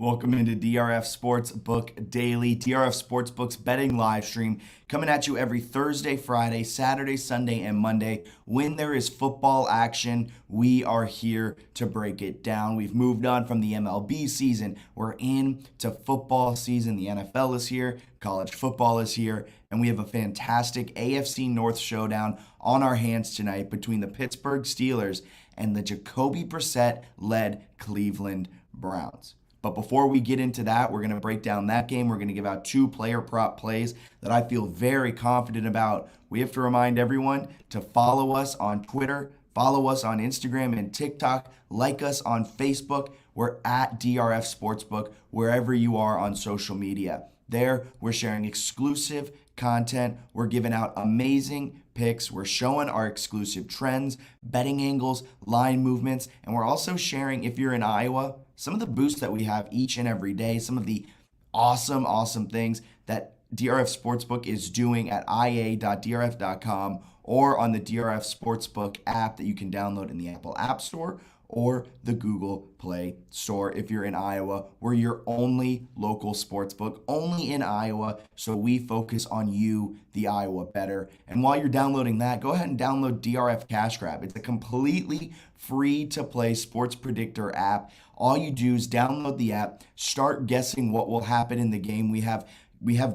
Welcome into DRF Sportsbook Daily, DRF Sportsbook's betting live stream, coming at you every Thursday, Friday, Saturday, Sunday, and Monday. When there is football action, we are here to break it down. We've moved on from the MLB season. We're into football season. The NFL is here, college football is here, and we have a fantastic AFC North showdown on our hands tonight between the Pittsburgh Steelers and the Jacoby Brissett-led Cleveland Browns. But before we get into that, we're going to break down that game. We're going to give out 2 player prop plays that I feel very confident about. We have to remind everyone to follow us on Twitter, follow us on Instagram and TikTok, like us on Facebook. We're at DRF Sportsbook, wherever you are on social media. There, we're sharing exclusive content. We're giving out amazing picks. We're showing our exclusive trends, betting angles, line movements, and we're also sharing, if you're in Iowa, some of the boosts that we have each and every day, some of the awesome things that DRF Sportsbook is doing at ia.drf.com or on the DRF Sportsbook app that you can download in the Apple App Store or the Google Play Store if you're in Iowa. We're your only local sportsbook, only in Iowa, so we focus on you, the Iowa bettor. And while you're downloading that, go ahead and download DRF Cash Grab. It's a completely free-to-play sports predictor app. All you do is download the app, start guessing what will happen in the game. We have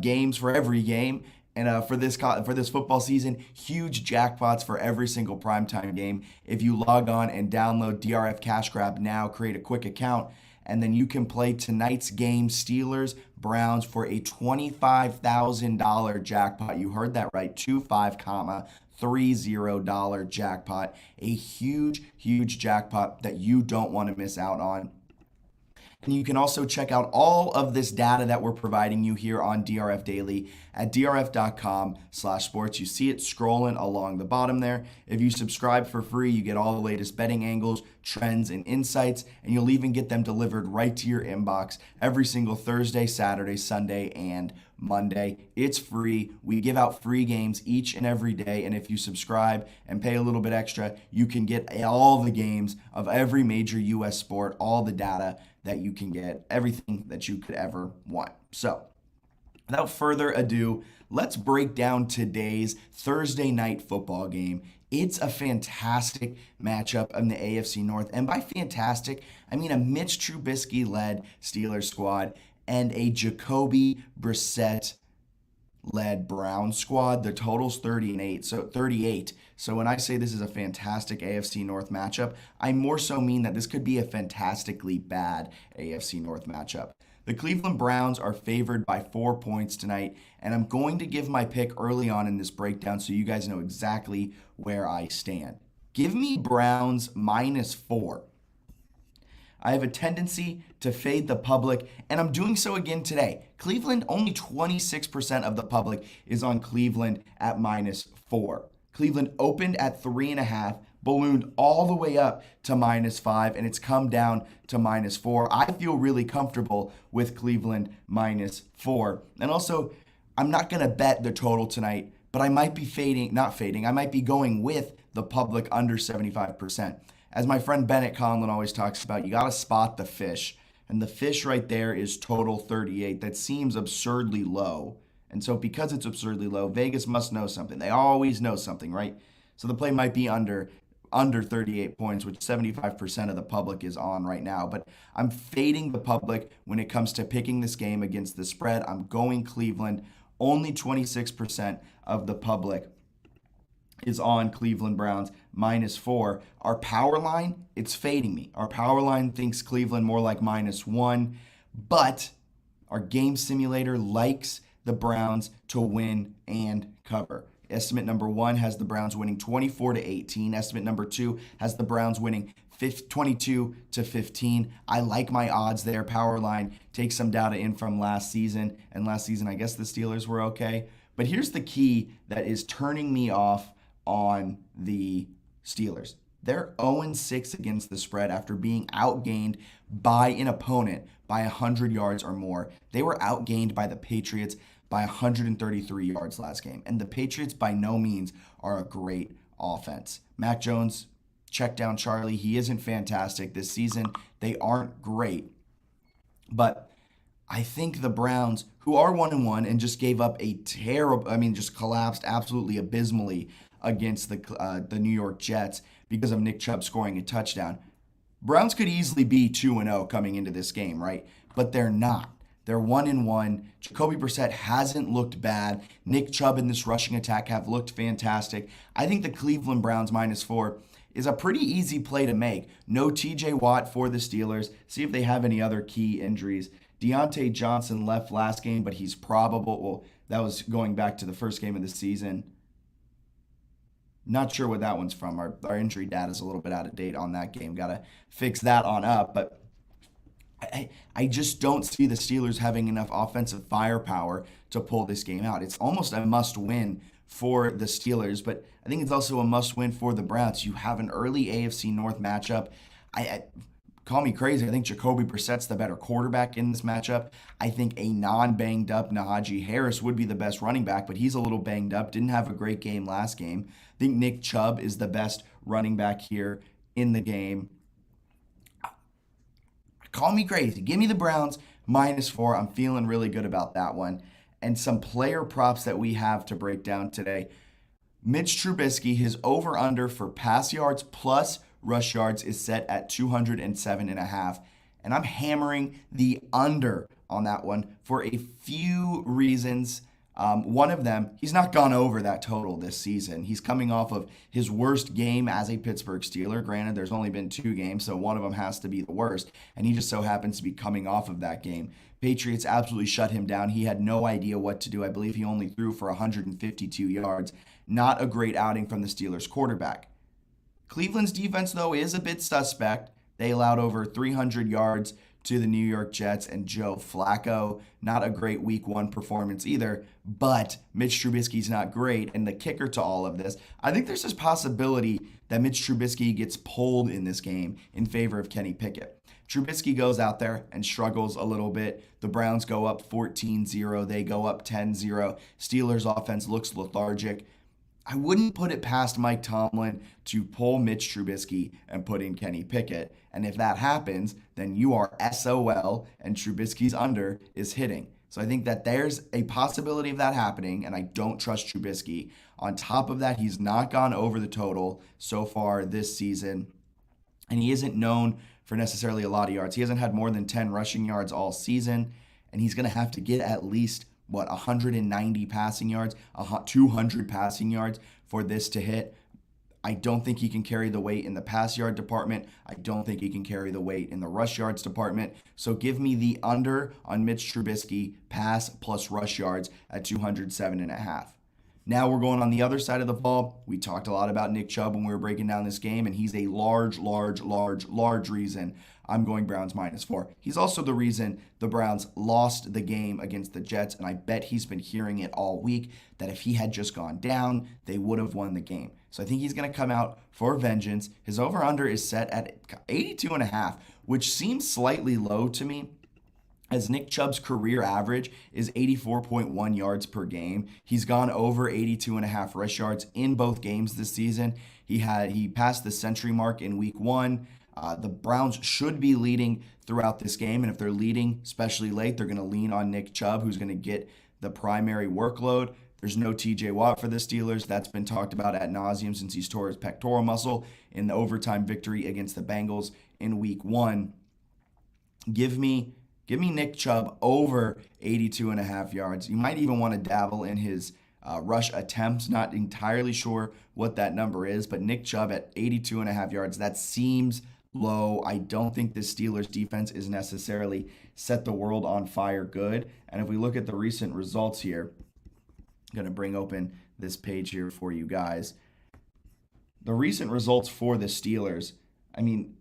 games for every game. And for this football season, huge jackpots for every single primetime game. If you log on and download DRF Cash Grab now, create a quick account, and then you can play tonight's game, Steelers Browns, for a $25,000 jackpot. You heard that right, 25,30 jackpot. A huge jackpot that you don't want to miss out on. And you can also check out all of this data that we're providing you here on DRF Daily at drf.com/sports. You see it scrolling along the bottom there. If you subscribe for free, you get all the latest betting angles, trends, and insights, and you'll even get them delivered right to your inbox every single Thursday, Saturday, Sunday, and Monday. It's free. We give out free games each and every day, and if you subscribe and pay a little bit extra, you can get all the games of every major U.S. sport, all the data that you can get, everything that you could ever want. So, without further ado, let's break down today's Thursday night football game. It's a fantastic matchup in the AFC North, and by fantastic, I mean a Mitch Trubisky-led Steelers squad and a Jacoby Brissett led Browns squad. The total's 38. So when I say this is a fantastic AFC North matchup, I more so mean that this could be a fantastically bad AFC North matchup. The Cleveland Browns are favored by 4 points tonight, and I'm going to give my pick early on in this breakdown so you guys know exactly where I stand. Give me Browns -4. I have a tendency to fade the public, and I'm doing so again today. Cleveland, only 26% of the public is on Cleveland at -4. Cleveland opened at 3.5, ballooned all the way up to -5, and it's come down to -4. I feel really comfortable with Cleveland -4. And also, I'm not going to bet the total tonight, but I might be I might be going with the public under 75%. As my friend Bennett Conlon always talks about, you got to spot the fish. And the fish right there is total 38. That seems absurdly low. And so because it's absurdly low, Vegas must know something. They always know something, right? So the play might be under 38 points, which 75% of the public is on right now. But I'm fading the public when it comes to picking this game against the spread. I'm going Cleveland. Only 26% of the public is on Cleveland Browns -4. Our power line, it's fading me. Our power line thinks Cleveland more like -1, but our game simulator likes the Browns to win and cover. Estimate number 1 has the Browns winning 24-18. Estimate number 2 has the Browns winning 22-15. I like my odds there. Power line takes some data in from last season, and last season I guess the Steelers were okay. But here's the key that is turning me off on the Steelers. They're 0-6 against the spread after being outgained by an opponent by 100 yards or more. They were outgained by the Patriots by 133 yards last game. And the Patriots by no means are a great offense. Mac Jones, check down Charlie. He isn't fantastic this season. They aren't great. But I think the Browns, who are 1-1 and just gave up just collapsed absolutely abysmally against the New York Jets because of Nick Chubb scoring a touchdown. Browns could easily be 2-0 coming into this game, right? But they're not. They're 1-1. Jacoby Brissett hasn't looked bad. Nick Chubb and this rushing attack have looked fantastic. I think the Cleveland Browns -4 is a pretty easy play to make. No TJ Watt for the Steelers. See if they have any other key injuries. Deontay Johnson left last game, but he's probable. Well, that was going back to the first game of the season. Not sure what that one's from. Our injury data is a little bit out of date on that game. Got to fix that on up. But I just don't see the Steelers having enough offensive firepower to pull this game out. It's almost a must-win for the Steelers, but I think it's also a must-win for the Browns. You have an early AFC North matchup. Call me crazy. I think Jacoby Brissett's the better quarterback in this matchup. I think a non-banged up Najee Harris would be the best running back, but he's a little banged up. Didn't have a great game last game. I think Nick Chubb is the best running back here in the game. Call me crazy. Give me the Browns -4. I'm feeling really good about that one. And some player props that we have to break down today. Mitch Trubisky, his over-under for pass yards plus rush yards is set at 207.5. And I'm hammering the under on that one for a few reasons. One of them, he's not gone over that total this season. He's coming off of his worst game as a Pittsburgh Steeler. Granted, there's only been 2 games, so one of them has to be the worst. And he just so happens to be coming off of that game. Patriots absolutely shut him down. He had no idea what to do. I believe he only threw for 152 yards. Not a great outing from the Steelers quarterback. Cleveland's defense, though, is a bit suspect. They allowed over 300 yards to the New York Jets and Joe Flacco. Not a great week 1 performance either, but Mitch Trubisky's not great. And the kicker to all of this, I think there's this possibility that Mitch Trubisky gets pulled in this game in favor of Kenny Pickett. Trubisky goes out there and struggles a little bit. The Browns go up 14-0. They go up 10-0. Steelers offense looks lethargic. I wouldn't put it past Mike Tomlin to pull Mitch Trubisky and put in Kenny Pickett. And if that happens, then you are SOL and Trubisky's under is hitting. So I think that there's a possibility of that happening, and I don't trust Trubisky. On top of that, he's not gone over the total so far this season, and he isn't known for necessarily a lot of yards. He hasn't had more than 10 rushing yards all season, and he's going to have to get at least 190 passing yards, 200 passing yards for this to hit. I don't think he can carry the weight in the pass yard department. I don't think he can carry the weight in the rush yards department. So give me the under on Mitch Trubisky pass plus rush yards at 207.5. Now we're going on the other side of the ball. We talked a lot about Nick Chubb when we were breaking down this game, and he's a large reason I'm going Browns -4. He's also the reason the Browns lost the game against the Jets, and I bet he's been hearing it all week that if he had just gone down, they would have won the game. So I think he's going to come out for vengeance. His over-under is set at 82.5, which seems slightly low to me, as Nick Chubb's career average is 84.1 yards per game. He's gone over 82.5 rush yards in both games this season. He passed the century mark in week 1. The Browns should be leading throughout this game, and if they're leading, especially late, they're going to lean on Nick Chubb, who's going to get the primary workload. There's no TJ Watt for the Steelers. That's been talked about ad nauseum since he's tore his pectoral muscle in the overtime victory against the Bengals in week 1. Give me Nick Chubb over 82.5 yards. You might even want to dabble in his rush attempts. Not entirely sure what that number is, but Nick Chubb at 82.5 yards, that seems low. I don't think the Steelers defense is necessarily set the world on fire good. And if we look at the recent results here, I'm going to bring open this page here for you guys. The recent results for the Steelers, I mean,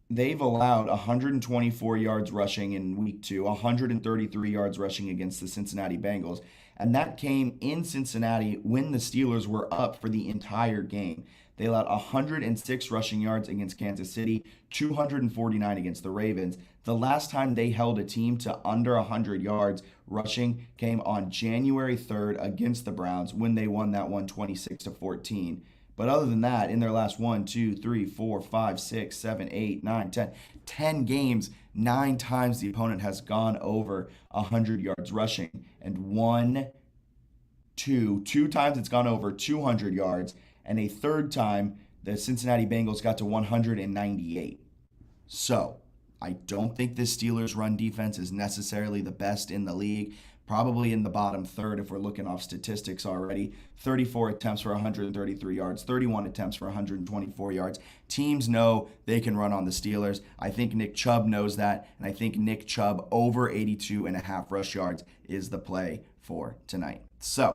they've allowed 124 yards rushing in week 2, 133 yards rushing against the Cincinnati Bengals. And that came in Cincinnati when the Steelers were up for the entire game. They allowed 106 rushing yards against Kansas City, 249 against the Ravens. The last time they held a team to under 100 yards rushing came on January 3rd against the Browns when they won that one 26-14. But other than that, in their last 1, 2, 3, 4, 5, 6, 7, 8, 9, 10 games, 9 times the opponent has gone over 100 yards rushing. And two times it's gone over 200 yards. And a third time, the Cincinnati Bengals got to 198. So I don't think this Steelers run defense is necessarily the best in the league. Probably in the bottom third if we're looking off statistics already. 34 attempts for 133 yards, 31 attempts for 124 yards. Teams know they can run on the Steelers. I think Nick Chubb knows that, and I think Nick Chubb over 82.5 rush yards is the play for tonight. So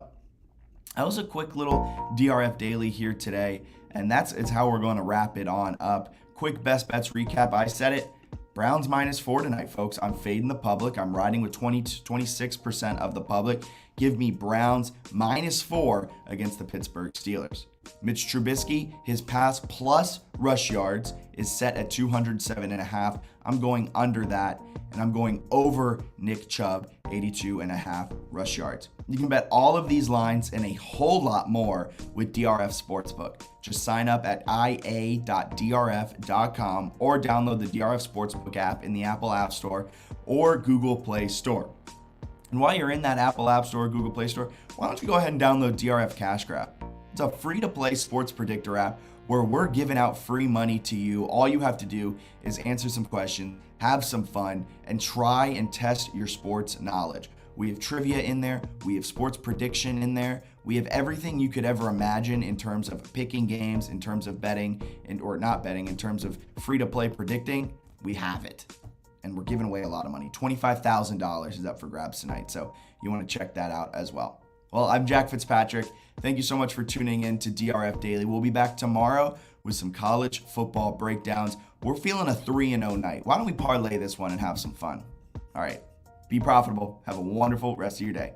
that was a quick little DRF Daily here today, and it's how we're going to wrap it on up. Quick best bets recap. I said it. Browns -4 tonight, folks. I'm fading the public. I'm riding with 26% of the public. Give me Browns -4 against the Pittsburgh Steelers. Mitch Trubisky, his pass plus rush yards is set at 207.5. I'm going under that, and I'm going over Nick Chubb, 82.5 rush yards. You can bet all of these lines and a whole lot more with DRF Sportsbook. Just sign up at ia.drf.com or download the DRF Sportsbook app in the Apple App Store or Google Play Store. And while you're in that Apple App Store or Google Play Store, why don't you go ahead and download DRF Cash Grab? It's a free-to-play sports predictor app where we're giving out free money to you. All you have to do is answer some questions, have some fun, and try and test your sports knowledge. We have trivia in there. We have sports prediction in there. We have everything you could ever imagine in terms of picking games, in terms of betting, or not betting, in terms of free-to-play predicting. We have it. And we're giving away a lot of money. $25,000 is up for grabs tonight, so you want to check that out as well. Well, I'm Jack Fitzpatrick. Thank you so much for tuning in to DRF Daily. We'll be back tomorrow with some college football breakdowns. We're feeling a 3-0 night. Why don't we parlay this one and have some fun? All right. Be profitable. Have a wonderful rest of your day.